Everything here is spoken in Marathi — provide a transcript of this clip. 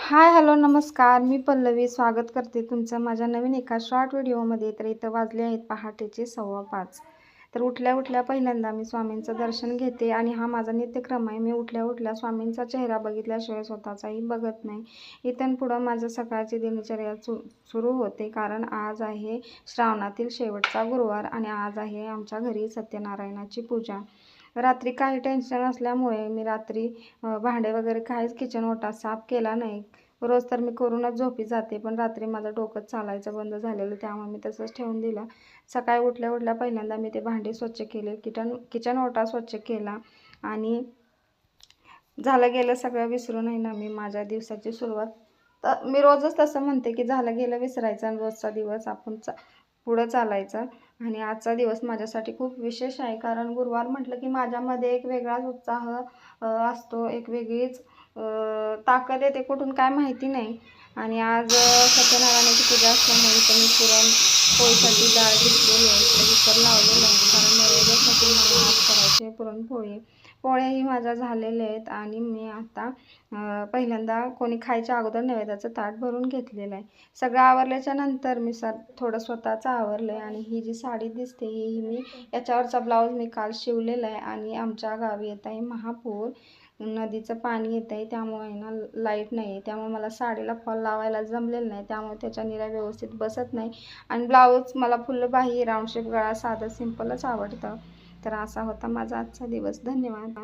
हाय, हॅलो, नमस्कार. मी पल्लवी स्वागत करते तुमचं माझ्या नवीन एका शॉर्ट व्हिडिओमध्ये. तर इथं वाजले आहेत पहाटेचे 5:15. तर उठल्या पहिल्यांदा मी स्वामींचं दर्शन घेते आणि हा माझा नित्यक्रम आहे. मी उठल्या स्वामींचा चेहरा बघितल्याशिवाय स्वतःचाही बघत नाही. इथून पुढं माझं सकाळची दिनचर्या सुरू होते, कारण आज आहे श्रावणातील शेवटचा गुरुवार आणि आज आहे आमच्या घरी सत्यनारायणाची पूजा. रात्री काही टेन्शन असल्यामुळे मी रात्री भांडे वगैरे काहीच किचन ओटा साफ केला नाही. रोज तर मी करूनच झोपी जाते, पण रात्री माझं डोकं चालायचं बंद झालेलं, त्यामुळे मी तसंच ठेवून दिलं. सकाळी उठल्या पहिल्यांदा मी ते भांडे स्वच्छ केले, किचन ओटा स्वच्छ केला आणि झालं गेलं सगळं विसरून आहे ना मी माझ्या दिवसाची सुरुवात. तर मी रोजच तसं म्हणते की झालं गेलं विसरायचं आणि रोजचा दिवस आपण पुढं चालायचं. आणि आजचा दिवस माझ्यासाठी खूप विशेष आहे, कारण गुरुवार म्हटलं की माझ्यामध्ये एक वेगळाच उत्साह असतो, एक वेगळीच ताकद येते कुठून काय माहिती नाही. आणि आज सत्यनारायणाची पूजा असल्यामुळे तर मी पुरणपोळीसाठी डाळ घेतलेली आहे, इकडे कुकर लावलेलं आहे, कारण नैवेद्यासाठी मला आज करायचे पुरणपोळी. पोळ्याही माझ्या झालेल्या आहेत आणि मी आता पहिल्यांदा कोणी खायच्या अगोदर नैवेद्याचं ताट भरून घेतलेलं आहे. सगळं आवरल्याच्या नंतर मी थोडं स्वतःचं आवरलं आहे. आणि ही जी साडी दिसते ही मी याच्यावरचा ब्लाऊज मी काल शिवलेला आहे. आणि आमच्या गावी येत आहे महापूर, नदीचं पाणी येत आहे, त्यामुळे ना लाईट नाही आहे, त्यामुळे मला साडीला फॉल लावायला जमलेलं नाही, त्यामुळे त्याच्या निऱ्या व्यवस्थित बसत नाही. आणि ब्लाऊज मला फुल बाही, राऊंड शेप गळा, साधं सिंपलच आवडतं. तर असा होता माझा आजचा दिवस. धन्यवाद.